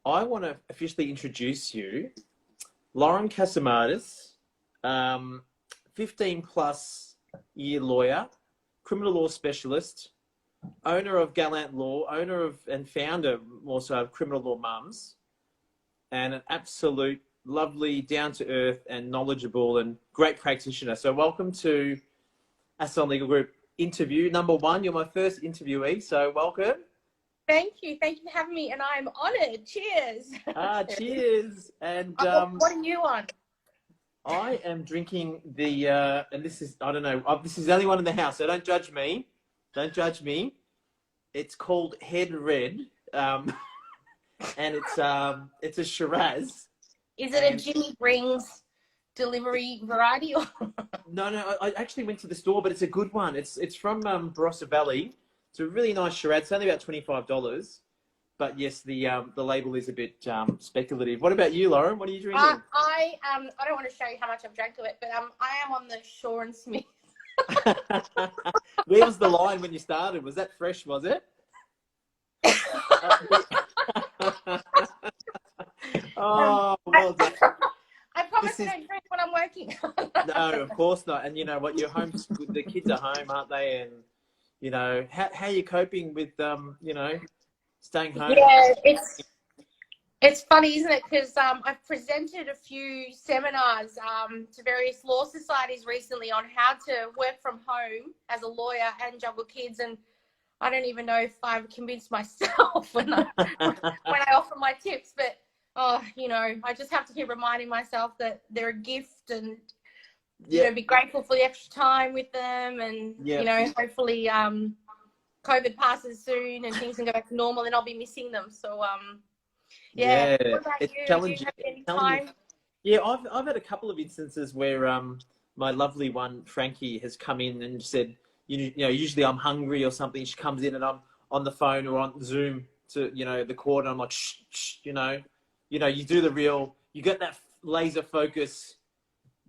I want to officially introduce you, Lauren Cassimatis, 15 plus year lawyer, criminal law specialist, owner of Gallant Law, owner of and founder also of Criminal Law Mums, and an absolute lovely, down to earth and knowledgeable and great practitioner. So welcome to Aston Legal Group interview number one. You're my first interviewee, so welcome. Thank you. Thank you for having me, and I'm honoured. Cheers. Cheers. And what are you on? I am drinking the, and this is, I don't know, this is the only one in the house, so don't judge me. Don't judge me. It's called Head Red, and it's a Shiraz. Is it a Jimmy Brings delivery variety? Or... No, I actually went to the store, but it's a good one. It's from Barossa Valley. It's a really nice Shiraz. It's only about $25. But yes, the label is a bit speculative. What about you, Lauren? What are you drinking? I don't want to show you how much I've drank of it, but I am on the Shaw and Smith. Where was the line when you started? Was that fresh, was it? Oh, well done. I promise I don't drink when I'm working. No, of course not. And you know what? You're home. The kids are home, aren't they? And you know, how are you coping with you know, staying home? Yeah, it's funny, isn't it? Because I've presented a few seminars to various law societies recently on how to work from home as a lawyer and juggle kids, and I don't even know if I've convinced myself when I offer my tips. But you know, I just have to keep reminding myself that they're a gift, and you know, be grateful for the extra time with them, and you know, hopefully COVID passes soon and things can go back to normal, and I'll be missing them. So what about it's you? challenging. Do you have any time? Yeah, I've had a couple of instances where my lovely one Frankie has come in and said, you know, usually I'm hungry or something. She comes in and I'm on the phone or on Zoom to, you know, the court, and I'm like, shh, you know, you do the real, you get that laser focus,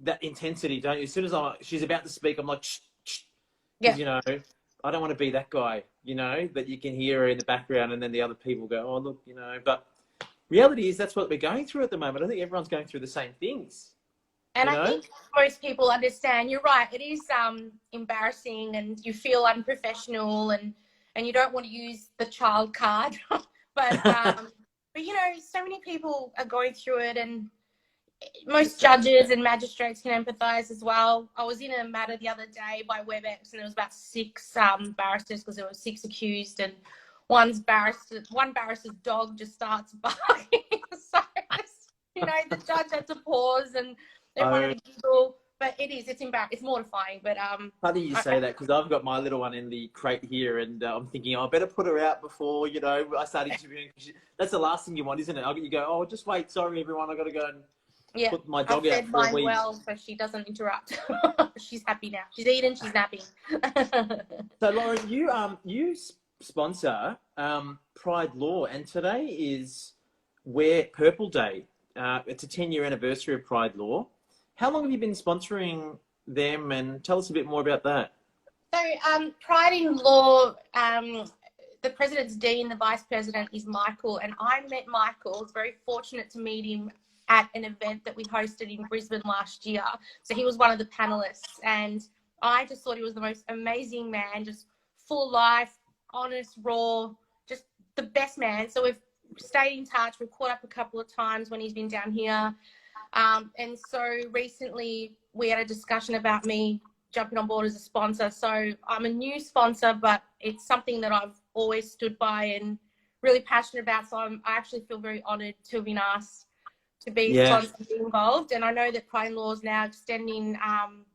that intensity, don't you? As soon as she's about to speak, I'm like, shh, shh. You know, I don't want to be that guy, you know, that you can hear her in the background and then the other people go, oh, look, you know, but reality is that's what we're going through at the moment. I think everyone's going through the same things. And I think most people understand, you're right, it is embarrassing and you feel unprofessional and you don't want to use the child card. But, you know, so many people are going through it, and most judges and magistrates can empathise as well. I was in a matter the other day by WebEx, and there was about 6 barristers, because there were 6 accused, and one barrister's dog just starts barking. So, you know, the judge had to pause and they wanted to giggle. But it's mortifying. But funny you say that, because I've got my little one in the crate here, and I'm thinking, I better put her out before, you know, I start interviewing. That's the last thing you want, isn't it? You go, oh, just wait, sorry everyone, I got to go and put my dog out for a week. Well, so she doesn't interrupt. She's happy now. She's eating, she's napping. So Lauren, you sponsor Pride Law, and today is Wear Purple Day. It's a 10-year anniversary of Pride Law. How long have you been sponsoring them, and tell us a bit more about that? So Pride in Law, the president's dean, the vice president is Michael, and I met Michael. I was very fortunate to meet him at an event that we hosted in Brisbane last year. So he was one of the panelists, and I just thought he was the most amazing man, just full of life, honest, raw, just the best man. So we've stayed in touch. We've caught up a couple of times when he's been down here. And so recently we had a discussion about me jumping on board as a sponsor. So I'm a new sponsor, but it's something that I've always stood by and really passionate about. So I actually feel very honoured to have been asked to be involved. And I know that Pride Law is now expanding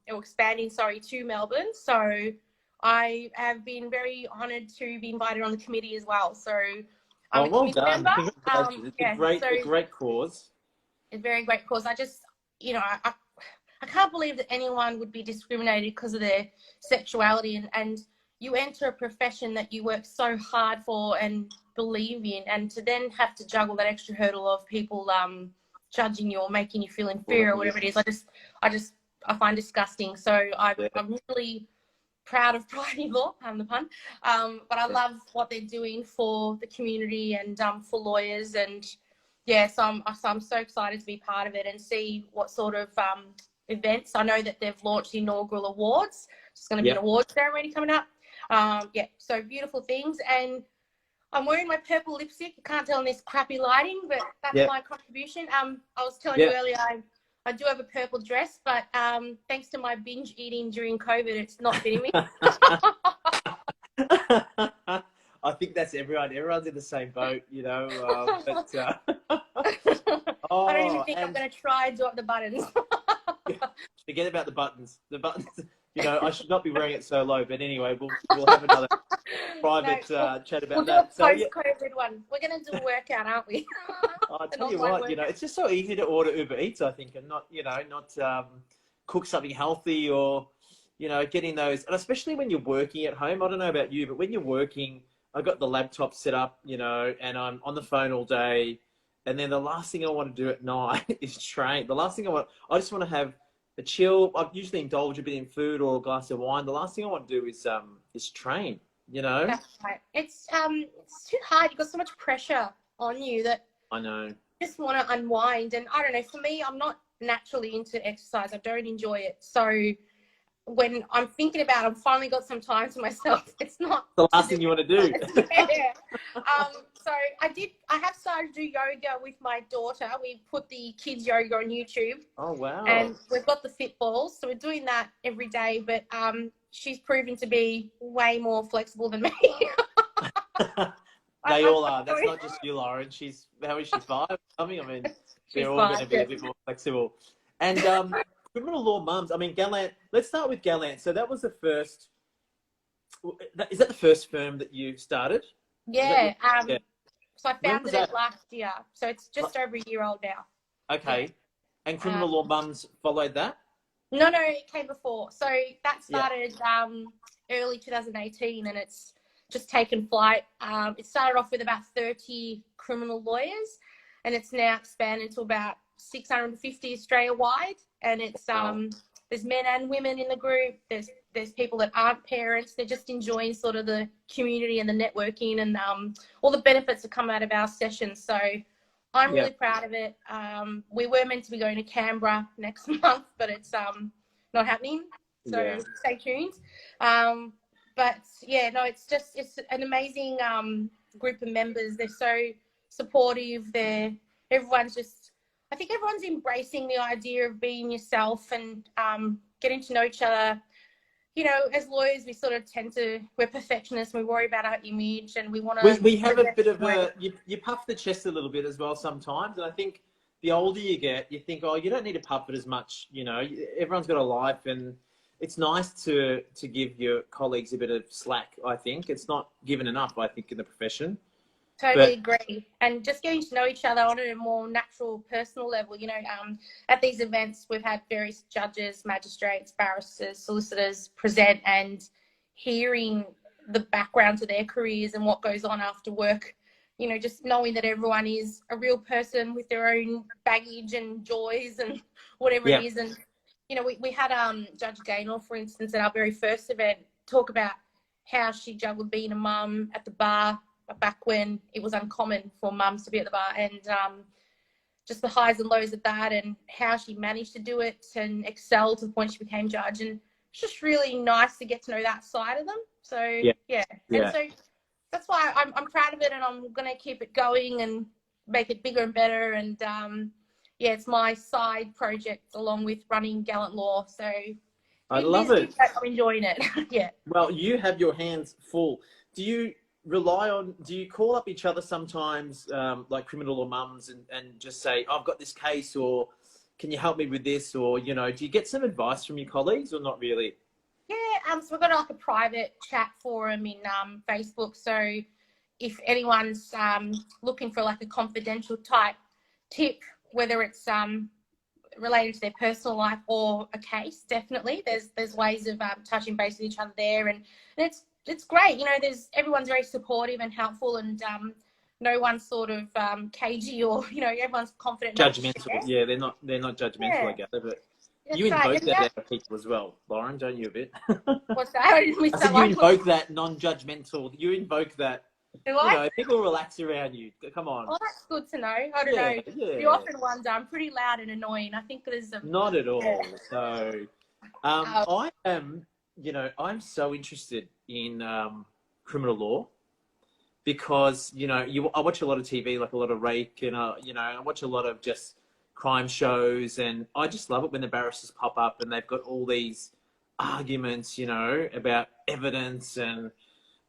to Melbourne. So I have been very honoured to be invited on the committee as well. So I'm a committee member. It's a great cause. It's a very great cause. I just, you know, I can't believe that anyone would be discriminated because of their sexuality, and you enter a profession that you work so hard for and believe in, and to then have to juggle that extra hurdle of people judging you or making you feel inferior or whatever it is, I find disgusting. So I'm really proud of Pride Law, pardon the pun, but I love what they're doing for the community and for lawyers, and yeah, so I'm so excited to be part of it and see what sort of events. I know that they've launched the inaugural awards. It's going to be an awards ceremony coming up. Yeah, so beautiful things. And I'm wearing my purple lipstick. You can't tell in this crappy lighting, but that's my contribution. I was telling you earlier, I do have a purple dress, but thanks to my binge eating during COVID, it's not fitting me. I think that's everyone. Everyone's in the same boat, you know. I don't even think I'm going to try and drop the buttons. Forget about the buttons. The buttons, you know, I should not be wearing it so low. But anyway, we'll have another private chat about that. We'll do a post-COVID one. We're going to do a workout, aren't we? I tell you what, you know, it's just so easy to order Uber Eats, I think, and not, you know, not cook something healthy or, you know, getting those. And especially when you're working at home. I don't know about you, but when you're working, I've got the laptop set up, you know, and I'm on the phone all day. And then the last thing I want to do at night is train. The last thing I just want to have a chill. I usually indulge a bit in food or a glass of wine. The last thing I want to do is train, you know? That's right. It's too hard. You've got so much pressure on you that I know. You just want to unwind. And I don't know, for me, I'm not naturally into exercise. I don't enjoy it. So when I'm thinking about, I've finally got some time to myself. It's not the last thing you want to do. Yeah. So I have started to do yoga with my daughter. We put the kids yoga on YouTube. Oh, wow. And we've got the fit balls. So we're doing that every day. But she's proven to be way more flexible than me. They all are. That's not just you, Lauren. How is she, 5? I mean, they're all going to be a bit more flexible. And criminal law mums, I mean, Gallant, let's start with Gallant. So that was the first, is that the first firm that you started? Yeah. So I founded it last year. So it's just over a year old now. Okay. Yeah. And criminal law mums followed that? No, it came before. So that started early 2018 and it's just taken flight. It started off with about 30 criminal lawyers and it's now expanded to about 650 Australia-wide. And it's there's men and women in the group. There's people that aren't parents. They're just enjoying sort of the community and the networking and all the benefits that come out of our sessions. So I'm really proud of it. We were meant to be going to Canberra next month, but it's not happening. So stay tuned. But yeah, no, it's an amazing group of members. They're so supportive. I think everyone's embracing the idea of being yourself and getting to know each other. You know, as lawyers, we sort of we're perfectionists. We worry about our image and we want to... We have a bit of you puff the chest a little bit as well sometimes. And I think the older you get, you think, oh, you don't need to puff it as much. You know, everyone's got a life and it's nice to give your colleagues a bit of slack, I think. It's not given enough, I think, in the profession. Totally agree. And just getting to know each other on a more natural, personal level. You know, at these events, we've had various judges, magistrates, barristers, solicitors present and hearing the background to their careers and what goes on after work. You know, just knowing that everyone is a real person with their own baggage and joys and whatever it is. And, you know, we had Judge Gaynor, for instance, at our very first event, talk about how she juggled being a mum at the bar back when it was uncommon for mums to be at the bar, and just the highs and lows of that and how she managed to do it and excel to the point she became judge. And it's just really nice to get to know that side of them. So, And so that's why I'm proud of it and I'm going to keep it going and make it bigger and better. And, it's my side project along with running Gallant Law. So I love it. I'm enjoying it. Yeah. Well, you have your hands full. Do you call up each other sometimes, like criminal law mums and just say, oh, I've got this case, or can you help me with this? Or, you know, do you get some advice from your colleagues or not really? Yeah, so we've got like a private chat forum in Facebook. So if anyone's looking for like a confidential type tip, whether it's related to their personal life or a case, definitely there's ways of touching base with each other there, and it's great. You know, everyone's very supportive and helpful, and no one's sort of cagey or, you know, everyone's confident. Judgmental. Yeah, they're not judgmental, I gather, but that's you invoke that out of people as well, Lauren, don't you, a bit? What's that? I didn't miss that one. You invoke that non-judgmental. You invoke that Do I? People relax around you. Come on. Oh, that's good to know. I don't Yeah, know. yeah. You often wonder. I'm pretty loud and annoying. I think there's some. Not at all. Yeah. So, I am, I'm so interested in criminal law because, I watch a lot of TV, like a lot of Rake, and, I watch a lot of just crime shows, and I just love it when the barristers pop up and they've got all these arguments, about evidence and,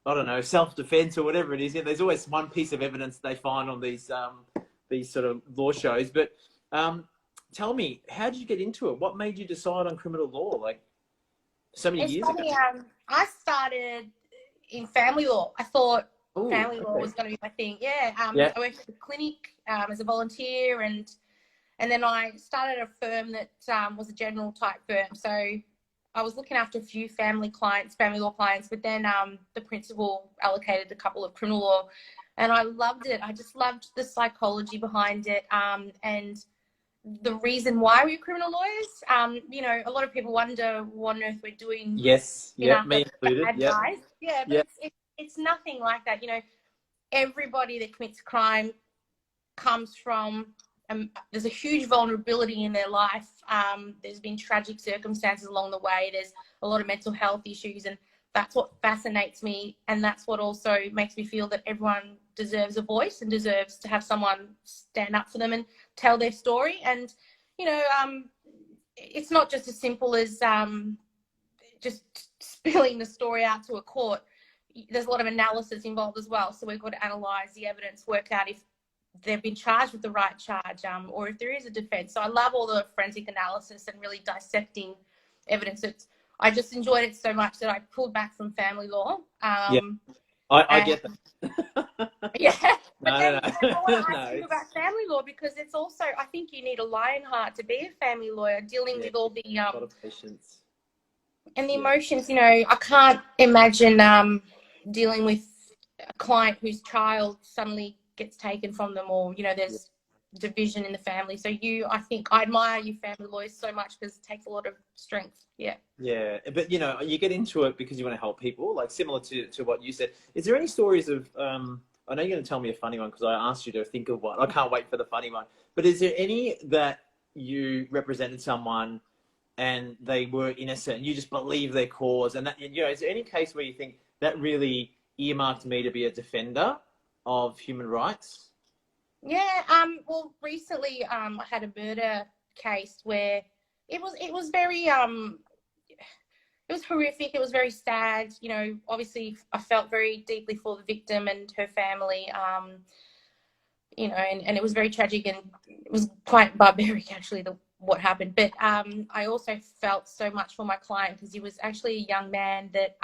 I don't know, self-defense or whatever it is. Yeah, there's always one piece of evidence they find on these sort of law shows. But tell me, how did you get into it? What made you decide on criminal law? Like so many years ago. I started in family law. I thought Ooh, family law okay. was going to be my thing. Yeah. Yeah. I worked at the clinic as a volunteer, and then I started a firm that was a general type firm. So I was looking after a few family law clients, but then the principal allocated a couple of criminal law, and I loved it. I just loved the psychology behind it, and the reason why we're criminal lawyers. A lot of people wonder what on earth we're doing. Yes. Yeah. Me included. Bad guys. Yeah, but it's nothing like that. Everybody that commits a crime comes from. There's a huge vulnerability in their life. There's been tragic circumstances along the way. There's a lot of mental health issues, and that's what fascinates me. And that's what also makes me feel that everyone deserves a voice and deserves to have someone stand up for them and tell their story. And, it's not just as simple as just spilling the story out to a court. There's a lot of analysis involved as well. So we've got to analyse the evidence, work out if they've been charged with the right charge, or if there is a defence. So I love all the forensic analysis and really dissecting evidence. I just enjoyed it so much that I pulled back from family law. I get that. Yeah. But then No. I want to ask you about family law, because it's also, I think you need a lion heart to be a family lawyer, dealing with all the a lot of patience and the emotions. I can't imagine dealing with a client whose child suddenly gets taken from them, or there's division in the family. So I think I admire you family lawyers so much, because it takes a lot of strength. Yeah, but you get into it because you want to help people, like similar to what you said. Is there any stories of I know you're going to tell me a funny one because I asked you to think of one. I can't wait for the funny one. But is there any that you represented someone and they were innocent and you just believe their cause, and that, is there any case where you think that really earmarked me to be a defender of human rights? Yeah. Well, recently, I had a murder case where it was very it was horrific. It was very sad. Obviously, I felt very deeply for the victim and her family. And it was very tragic, and it was quite barbaric, actually, what happened. But I also felt so much for my client, because he was actually a young man that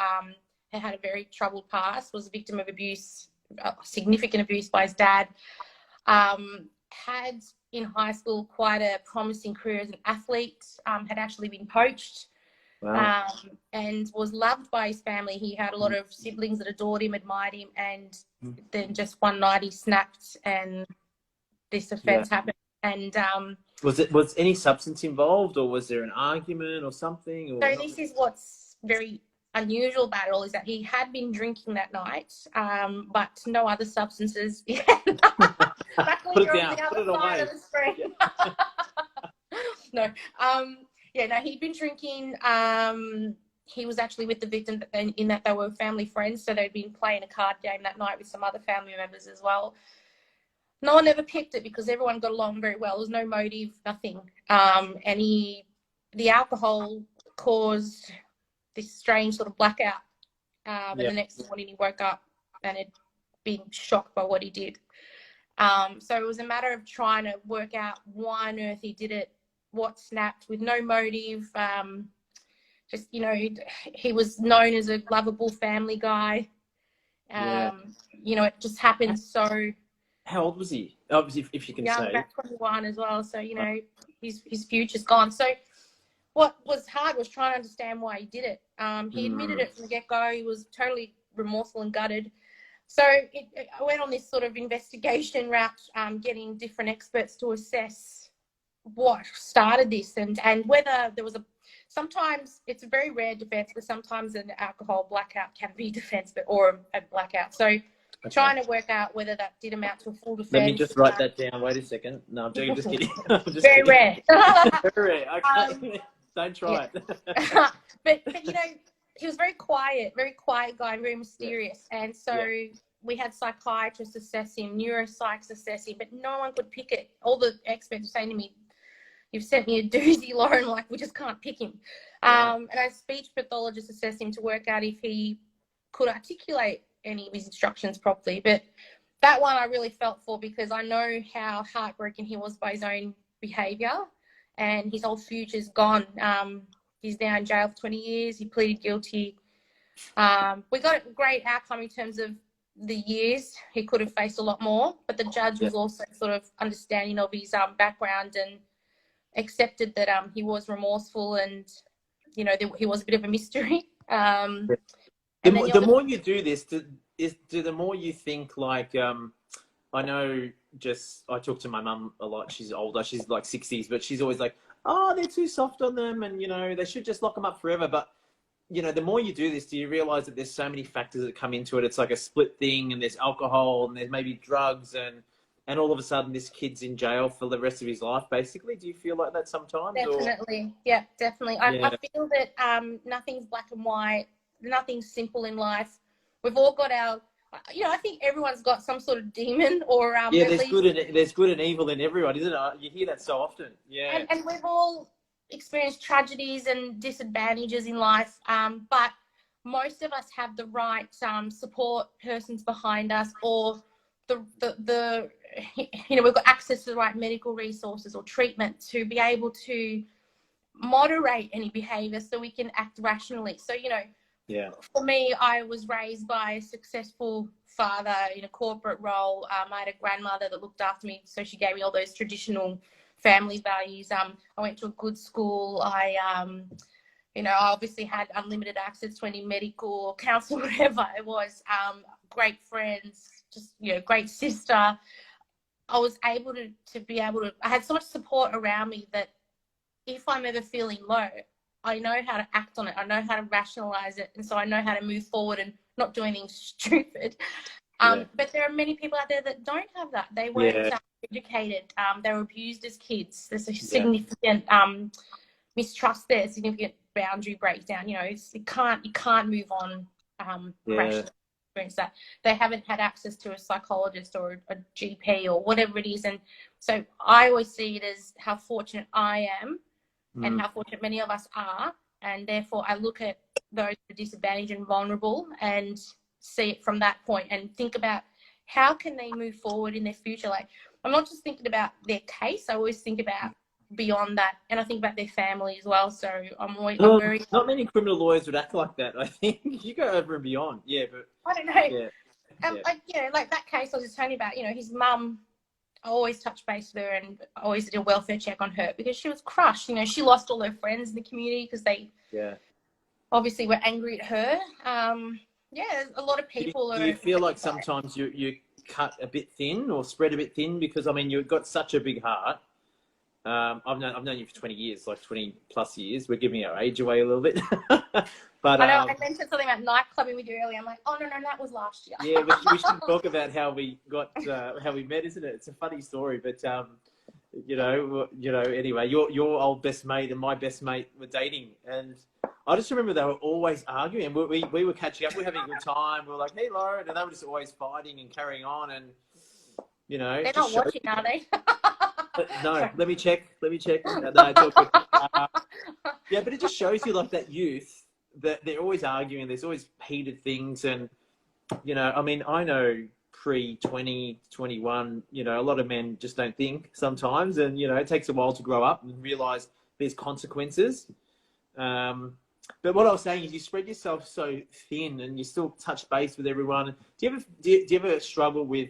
had a very troubled past, was a victim of abuse, significant abuse by his dad, had in high school quite a promising career as an athlete, had actually been poached. Wow. And was loved by his family. He had a lot of siblings that adored him, admired him, and then just one night he snapped, and this offence happened. And was any substance involved, or was there an argument or something? So this is what's very unusual about it all, is that he had been drinking that night, but no other substances. Luckily, Put it you're down. on the Put other it side away. of the screen. No. He'd been drinking. He was actually with the victim, in that they were family friends, so they'd been playing a card game that night with some other family members as well. No one ever picked it because everyone got along very well. There was no motive, nothing. And the alcohol caused this strange sort of blackout. And the next morning he woke up and had been shocked by what he did. So it was a matter of trying to work out why on earth he did it, what snapped, with no motive. He was known as a lovable family guy. It just happened so. How old was he? Obviously, if you can young, say. about 21 as well. So, his future's gone. So what was hard was trying to understand why he did it. He admitted it from the get-go. He was totally remorseful and gutted. So I went on this sort of investigation route, getting different experts to assess what started this, and whether there was sometimes it's a very rare defense, but sometimes an alcohol blackout can be defense, or a blackout. So Trying to work out whether that did amount to a full defence. Let me just write that down. Wait a second. No, I'm joking. Just kidding. I'm just Very kidding. rare. Very rare. Okay. Don't try it. but you know, he was very quiet guy, very mysterious. Yeah. And so we had psychiatrists assess him, neuropsychs assess him, but no one could pick it. All the experts were saying to me, "You've sent me a doozy, Lauren, like we just can't pick him." And a speech pathologist assessed him to work out if he could articulate any of his instructions properly. But that one I really felt for, because I know how heartbroken he was by his own behaviour, and his whole future's gone. He's now in jail for 20 years. He pleaded guilty. We got a great outcome in terms of the years. He could have faced a lot more, but the judge was also sort of understanding of his background and accepted that he was remorseful, and you know, he was a bit of a mystery. The more you do this, the more you think like, I know, I talk to my mum a lot. She's older. She's like 60s, but she's always like, oh, they're too soft on them, and, you know, they should just lock them up forever. But, you know, the more you do this, do you realize that there's so many factors that come into it? It's like a split thing, and there's alcohol, and there's maybe drugs, and all of a sudden this kid's in jail for the rest of his life, basically. Do you feel like that sometimes? Definitely. Or? Yeah, definitely. I feel that nothing's black and white. Nothing's simple in life. We've all got our, you know, I think everyone's got some sort of demon or there's good and evil in everyone, isn't it? You hear that so often. Yeah. And we've all experienced tragedies and disadvantages in life, but most of us have the right support persons behind us, or the you know, we've got access to the right medical resources or treatment to be able to moderate any behaviour so we can act rationally. So, you know, for me, I was raised by a successful father in a corporate role. I had a grandmother that looked after me, so she gave me all those traditional family values. I went to a good school. You know, I obviously had unlimited access to any medical, counsel, whatever it was. Great friends, just, you know, great sister. I was able to be able to, I had so much support around me that if I'm ever feeling low, I know how to act on it. I know how to rationalize it. And so I know how to move forward and not do anything stupid. But there are many people out there that don't have that. They weren't educated. They were abused as kids. There's a significant mistrust there, significant boundary breakdown. You know, you can't move on rationally. That they haven't had access to a psychologist or a GP or whatever it is. And so I always see it as how fortunate I am and how fortunate many of us are, and therefore I look at those who are disadvantaged and vulnerable and see it from that point and think about how can they move forward in their future. Like, I'm not just thinking about their case, I always think about beyond that, and I think about their family as well. So I'm very... Not many criminal lawyers would act like that, I think. You go over and beyond. But I don't know. You know, like that case I was just telling you about, you know, his mum, I always touch base with her and always did a welfare check on her because she was crushed. You know, she lost all her friends in the community because they obviously were angry at her. A lot of people do you feel like sometimes you cut a bit thin or spread a bit thin? Because, I mean, you've got such a big heart. I've known you for 20 years, like 20 plus years. We're giving our age away a little bit. But I know I mentioned something about night clubbing with you earlier. I'm like, oh no, that was last year. Yeah, we should talk about how we got how we met, isn't it? It's a funny story, but you know. Anyway, your old best mate and my best mate were dating, and I just remember they were always arguing. And we were catching up, we were having a good time. We were like, hey, Lauren, and they were just always fighting and carrying on, and you know. They're not watching, are they? No, let me check. No, it's all good. But it just shows you, like, that youth, that they're always arguing. There's always heated things. And, you know, I mean, I know pre-20, 21, you know, a lot of men just don't think sometimes. And, you know, it takes a while to grow up and realise there's consequences. But what I was saying is you spread yourself so thin and you still touch base with everyone. Do you ever struggle with,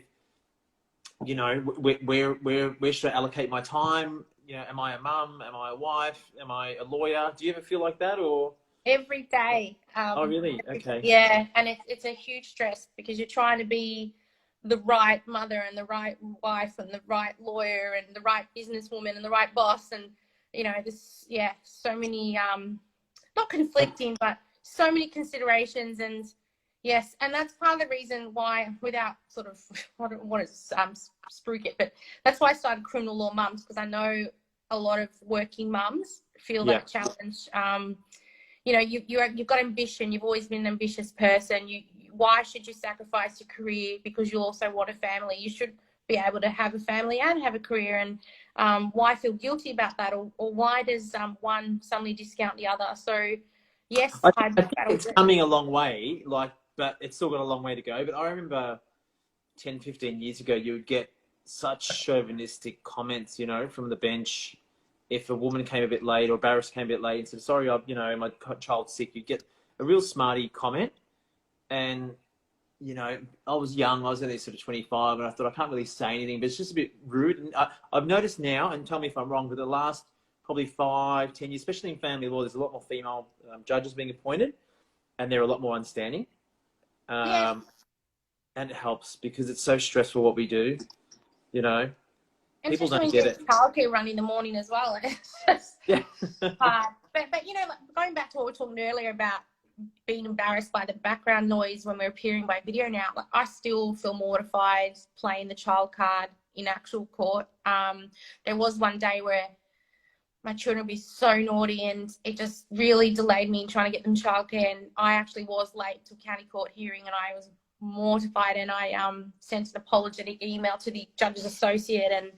you know, where should I allocate my time? You know, am I a mum? Am I a wife? Am I a lawyer? Do you ever feel like that, or? Every day. Oh, really? Okay. Yeah, and it's a huge stress because you're trying to be the right mother and the right wife and the right lawyer and the right businesswoman and the right boss, and you know, so many not conflicting, but so many considerations, and Yes, and that's part of the reason why, without sort of, I don't want to spruik it, but that's why I started Criminal Law Mums, because I know a lot of working mums feel Yeah. that challenge. You know, you've got ambition. You've always been an ambitious person. Why should you sacrifice your career because you also want a family? You should be able to have a family and have a career. And why feel guilty about that, or why does one suddenly discount the other? So, yes, I think it's coming a long way, but it's still got a long way to go. But I remember 10, 15 years ago, you would get such chauvinistic comments, you know, from the bench. If a woman came a bit late or a barrister came a bit late and said, sorry, my child's sick, you'd get a real smarty comment. And, you know, I was young, I was only sort of 25, and I thought I can't really say anything, but it's just a bit rude. And I've noticed now, and tell me if I'm wrong, but the last probably 5, 10 years, especially in family law, there's a lot more female judges being appointed, and they're a lot more understanding. Yeah. And it helps because it's so stressful what we do, you know. And People especially don't when get you it. childcare run in the morning as well. It's just Yeah. hard. But you know, like, going back to what we were talking earlier about being embarrassed by the background noise when we're appearing by video now, like, I still feel mortified playing the child card in actual court. There was one day where my children would be so naughty and it just really delayed me in trying to get them childcare, and I actually was late to county court hearing and I was mortified, and I sent an apologetic email to the judge's associate, and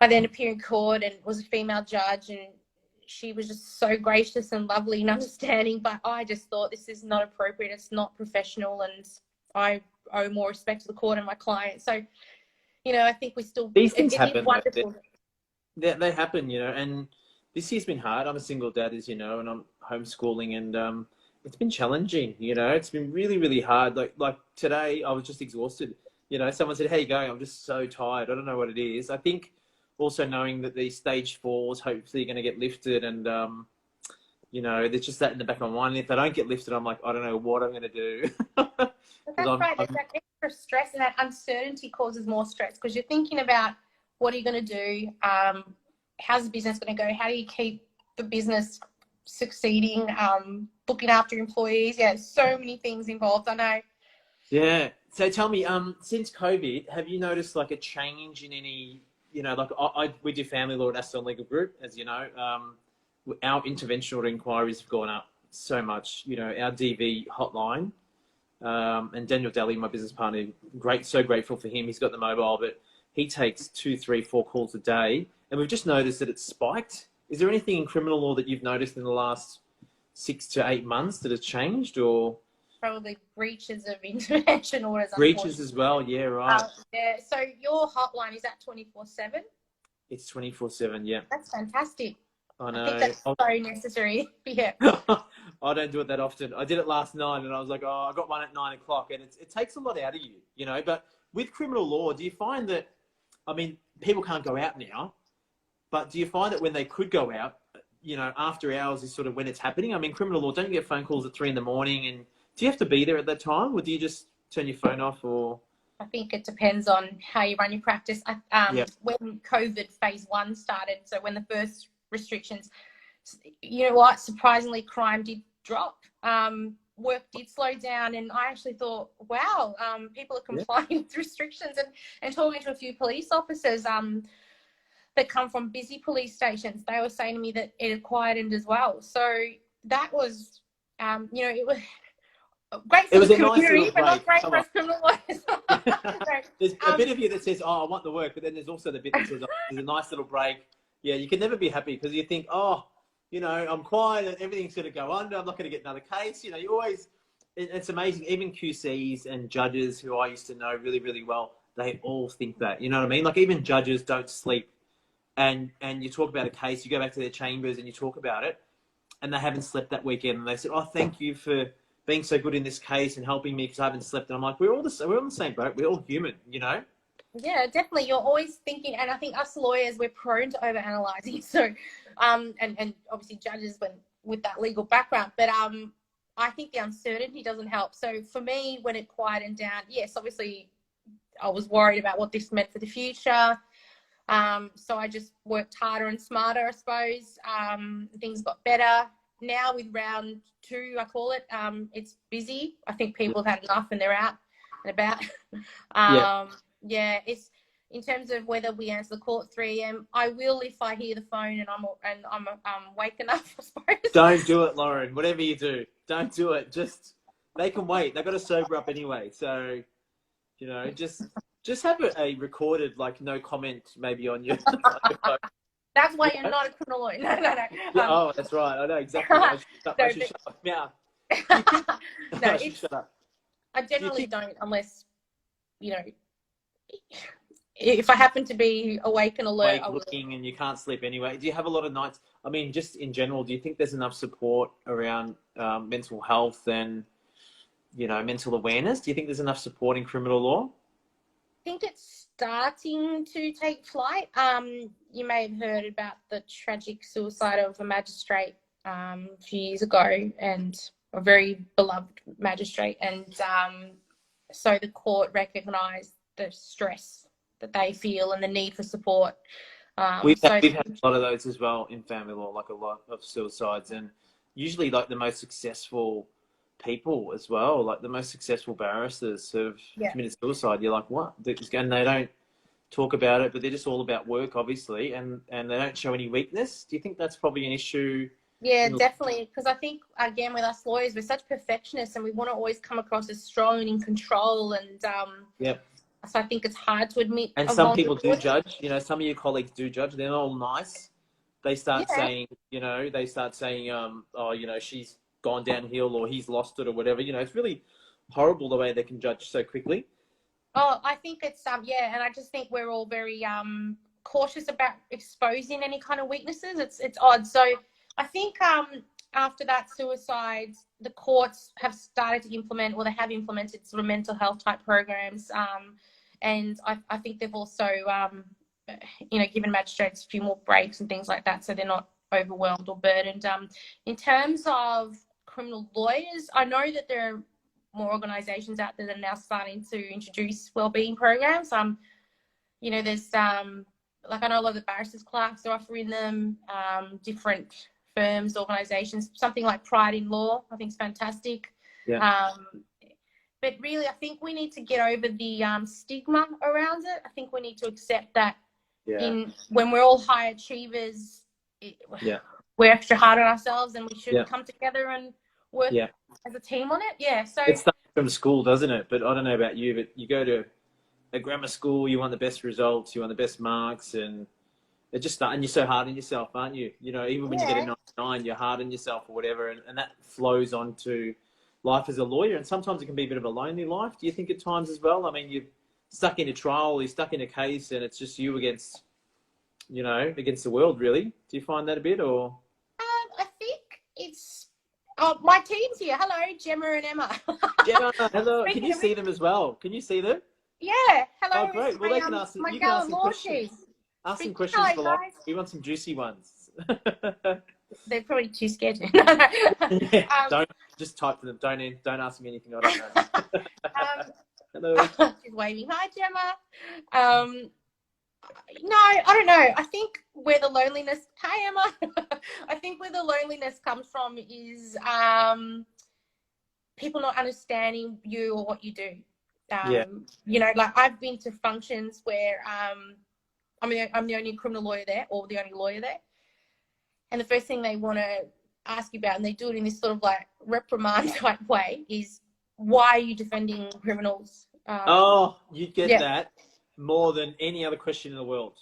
I then appeared in court and was a female judge, and she was just so gracious and lovely and understanding, but I just thought this is not appropriate, it's not professional, and I owe more respect to the court and my client. So, you know, I think we still, These things it happen. is wonderful. They happen, you know, and this year's been hard. I'm a single dad, as you know, and I'm homeschooling, and it's been challenging, you know. It's been really, really hard. Like today, I was just exhausted. You know, someone said, "How you going?" I'm just so tired. I don't know what it is. I think also knowing that the stage 4 is hopefully going to get lifted, and you know, there's just that in the back of my mind. And if they don't get lifted, I'm like, I don't know what I'm going to do. That's right. There's that extra stress, and that uncertainty causes more stress because you're thinking about what are you going to do? How's the business going to go? How do you keep the business succeeding? Looking after employees. Yeah, so many things involved. I know. Yeah. So tell me, since COVID, have you noticed like a change in any, you know, like we do family law at Aston Legal Group, as you know, our intervention inquiries have gone up so much. You know, our DV hotline, and Daniel Daly, my business partner, so grateful for him. He's got the mobile, but he takes 2, 3, 4 calls a day, and we've just noticed that it's spiked. Is there anything in criminal law that you've noticed in the last 6 to 8 months that has changed, or Probably breaches of intervention orders. breaches as well? Yeah, right. Yeah. So your hotline is at 24/7. It's 24/7. Yeah, That's fantastic. I know. I think that's so necessary. Yeah. I don't do it that often. I did it last night, and I was like, oh, I got one at 9 o'clock, and it takes a lot out of you, you know. But with criminal law, do you find that? I mean, people can't go out now, but do you find that when they could go out, you know, after hours is sort of when it's happening? I mean, criminal law, don't you get phone calls at 3 a.m, and do you have to be there at that time, or do you just turn your phone off? Or I think it depends on how you run your practice. When COVID phase 1 started, so when the first restrictions, you know what, surprisingly, crime did drop. Work did slow down, and I actually thought, wow, people are complying with restrictions, and talking to a few police officers that come from busy police stations, they were saying to me that it had quietened as well. So that was, you know, it was great for the community, but not great for us criminal lawyers. There's a bit of you that says, oh, I want the work, but then there's also the bit that says, oh, there's a nice little break. Yeah, you can never be happy because you think, oh, you know, I'm quiet and everything's going to go under. I'm not going to get another case. You know, you always, it's amazing. Even QCs and judges who I used to know really, really well, they all think that. You know what I mean? Like even judges don't sleep. And you talk about a case, you go back to their chambers and you talk about it, and they haven't slept that weekend. And they said, oh, thank you for being so good in this case and helping me because I haven't slept. And I'm like, we're on the same boat. We're all human, you know? Yeah, definitely. You're always thinking, and I think us lawyers, we're prone to overanalyzing. So, and obviously judges with that legal background, but I think the uncertainty doesn't help. So for me, when it quietened down, yes, obviously I was worried about what this meant for the future. So I just worked harder and smarter, I suppose. Things got better. now with round 2, I call it, it's busy. I think people have had enough and they're out and about. Yeah, it's in terms of whether we answer the call at 3 a.m. I will if I hear the phone and I'm awake enough, I suppose. Don't do it, Lauren. Whatever you do, don't do it. Just they can wait. They've got to sober up anyway. So, you know, just have a recorded, like, no comment maybe on your phone. That's why you're not a criminal lawyer. No. Yeah, that's right. I know exactly. I should shut up. Yeah. No, shut up. I generally don't unless, you know, if I happen to be awake and alert. Awake, looking, and you can't sleep anyway. Do you have a lot of nights? I mean, just in general, do you think there's enough support around mental health and, you know, mental awareness? Do you think there's enough support in criminal law? I think it's starting to take flight. You may have heard about the tragic suicide of a magistrate a few years ago, and a very beloved magistrate. And so the court recognised the stress that they feel and the need for support. We've had a lot of those as well in family law, like a lot of suicides, and usually like the most successful people as well, like the most successful barristers have committed suicide. You're like, what? And they don't talk about it, but they're just all about work, obviously, and they don't show any weakness. Do you think that's probably an issue? Yeah, definitely, because I think, again, with us lawyers, we're such perfectionists and we want to always come across as strong and in control, and so I think it's hard to admit. And some people do judge, you know, some of your colleagues do judge. They're not all nice. They start saying, you know, oh, you know, she's gone downhill or he's lost it or whatever. You know, it's really horrible the way they can judge so quickly. Oh, I think it's, and I just think we're all very cautious about exposing any kind of weaknesses. It's odd. So I think after that suicide, the courts have started to implement, or they have implemented, sort of mental health type programs. And I think they've also, you know, given magistrates a few more breaks and things like that, so they're not overwhelmed or burdened. In terms of criminal lawyers, I know that there are more organisations out there that are now starting to introduce wellbeing programs. You know, there's like, I know a lot of the barristers' clerks are offering them, different firms, organisations, something like Pride in Law, I think is fantastic. Yeah. But really, I think we need to get over the stigma around it. I think we need to accept that when we're all high achievers, we're extra hard on ourselves, and we should come together and work as a team on it. Yeah. So it starts from school, doesn't it? But I don't know about you, but you go to a grammar school, you want the best results, you want the best marks, and it just starts, and you're so hard on yourself, aren't you? You know, even when you get a 99, you're hard on yourself or whatever, and that flows on to life as a lawyer. And sometimes it can be a bit of a lonely life. Do you think at times as well? I mean, you're stuck in a trial, you're stuck in a case, and it's just you against, you know, against the world, really. Do you find that a bit, or? I think it's, my team's here. Hello, Gemma and Emma. Gemma, hello. Can you see them as well? Can you see them? Yeah. Hello. Oh, great. Well, they can ask, you can ask some questions. Ask some questions for Lauren. We want some juicy ones. They're probably too scared to. Don't just type to them. Don't ask me anything I don't know. Hello. She's waving. Hi, Gemma. No, I don't know. I think where the loneliness. Hi, Emma. I think where the loneliness comes from is people not understanding you or what you do. You know, like I've been to functions where I'm the only criminal lawyer there, or the only lawyer there. And the first thing they want to ask you about, and they do it in this sort of like reprimand type way, is why are you defending criminals? You get that more than any other question in the world.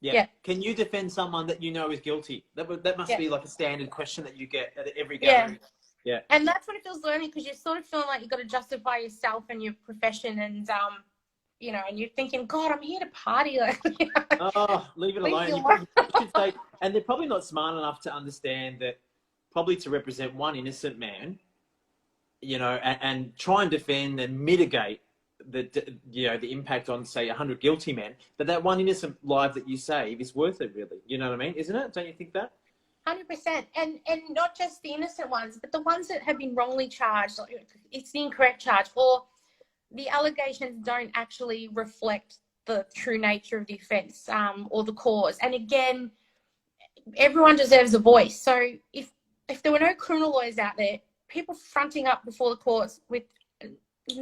Yeah. Can you defend someone that you know is guilty? That must be like a standard question that you get at every gathering. Yeah. And that's when it feels lonely, because you're sort of feeling like you've got to justify yourself and your profession, and you know, and you're thinking, God, I'm here to party. Like, you know, leave it alone. You should say, and they're probably not smart enough to understand that probably to represent one innocent man, you know, and try and defend and mitigate the impact on, say, 100 guilty men, that one innocent life that you save is worth it, really. You know what I mean? Isn't it? Don't you think that? 100%. And not just the innocent ones, but the ones that have been wrongly charged. It's the incorrect charge, or the allegations don't actually reflect the true nature of the offence, or the cause. And again, everyone deserves a voice. So if if there were no criminal lawyers out there, people fronting up before the courts with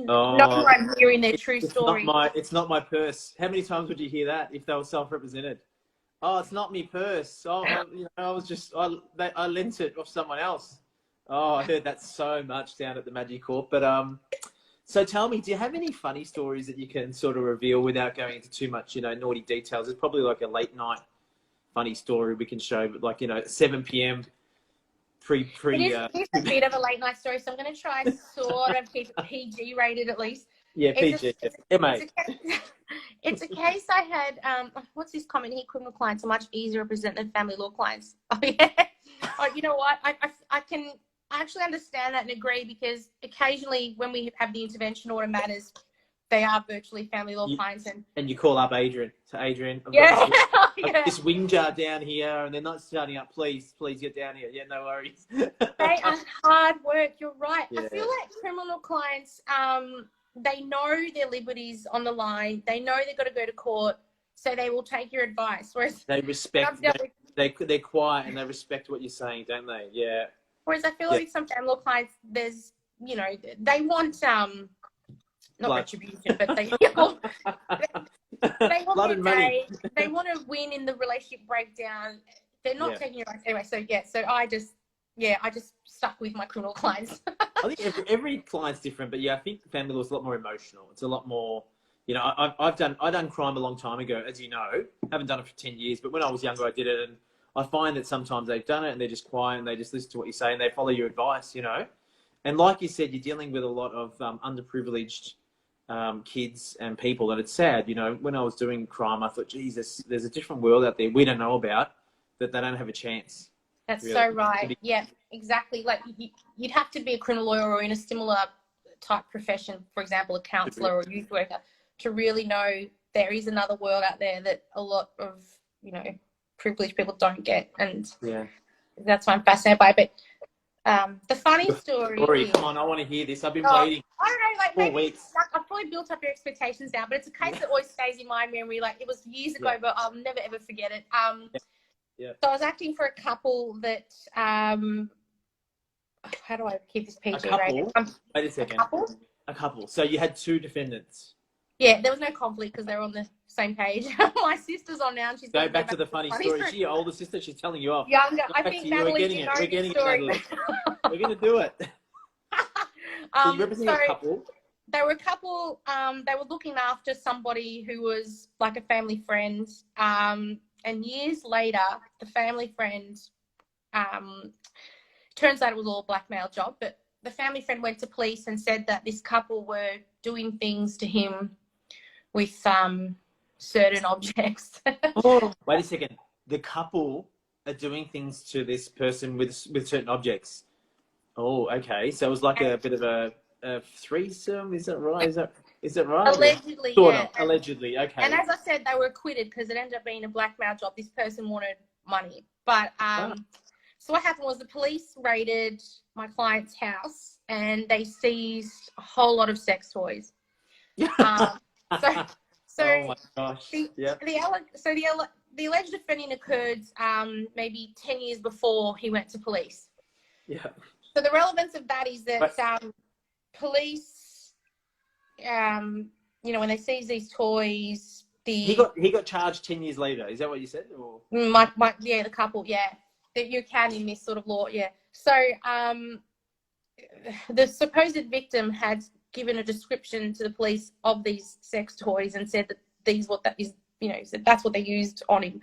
Oh, no one hearing their true story. It's not my purse. How many times would you hear that if they were self-represented? Oh, it's not me purse. Oh, I was just, I lent it off someone else. Oh, I heard that so much down at the Magic Court. But so tell me, do you have any funny stories that you can sort of reveal without going into too much, naughty details? It's probably like a late night funny story we can show, but like 7 p.m. It is a bit of a late night story, so I'm going to try sort of keep it PG rated at least. Yeah, PG. It's a case I had. What's his comment here? Criminal clients are much easier to represent than family law clients. Oh yeah. Oh, you know what? I can actually understand that and agree, because occasionally when we have the intervention order matters, they are virtually family law clients. And you call up Adrian. So Adrian, I've got this wing jar down here, and they're not starting up. Please get down here. Yeah, no worries. They are hard work. You're right. Yeah. I feel like criminal clients, they know their liberties on the line. They know they've got to go to court, so they will take your advice. Whereas they respect. They're quiet and they respect what you're saying, don't they? Yeah. Whereas I feel like some family law clients, there's, they want not retribution, but they want money. They want to win in the relationship breakdown. They're not taking your advice anyway. So I just stuck with my criminal clients. I think every client's different, but I think family law is a lot more emotional. It's a lot more, I've done crime a long time ago, as you know. Haven't done it for 10 years, but when I was younger, I did it, and I find that sometimes they've done it and they're just quiet and they just listen to what you say and they follow your advice, And like you said, you're dealing with a lot of underprivileged kids and people, and it's sad. When I was doing crime, I thought, Jesus, there's a different world out there we don't know about, that they don't have a chance. That's really. So right. Yeah, exactly. Like you'd have to be a criminal lawyer or in a similar type profession, for example, a counsellor or a youth worker, to really know there is another world out there that a lot of, privileged people don't get. And that's why I'm fascinated by it. But the funny story. Come on, I want to hear this. I've been waiting. I don't know, like 4 maybe weeks. I've probably built up your expectations now, but it's a case that always stays in my memory. Like it was years ago, but I'll never ever forget it. So I was acting for a couple that how do I keep this PG rated? Wait a second. A couple. So you had 2 defendants. Yeah, there was no conflict because they were on the same page. My sister's on now, and she's go back to the funny story. Is she your older sister? She's telling you off. Younger. I think Natalie's getting it. We're getting it. We're going to do it. So you represent a couple. They were a couple. They were looking after somebody who was like a family friend. And years later, the family friend, turns out it was all a blackmail job, but the family friend went to police and said that this couple were doing things to him with certain objects. Wait a second. The couple are doing things to this person with certain objects. Oh, okay. So it was like a bit of a threesome. Is that right? Is that right? Allegedly, Allegedly, okay. And as I said, they were acquitted because it ended up being a blackmail job. This person wanted money. But so what happened was the police raided my client's house and they seized a whole lot of sex toys. So oh my gosh. The alleged offending occurred maybe 10 years before he went to police. Yeah. So the relevance of that is that police, when they seize these toys, he got charged 10 years later. Is that what you said? Or? The couple, that you can in this sort of law, So the supposed victim had given a description to the police of these sex toys and said that said that's what they used on him.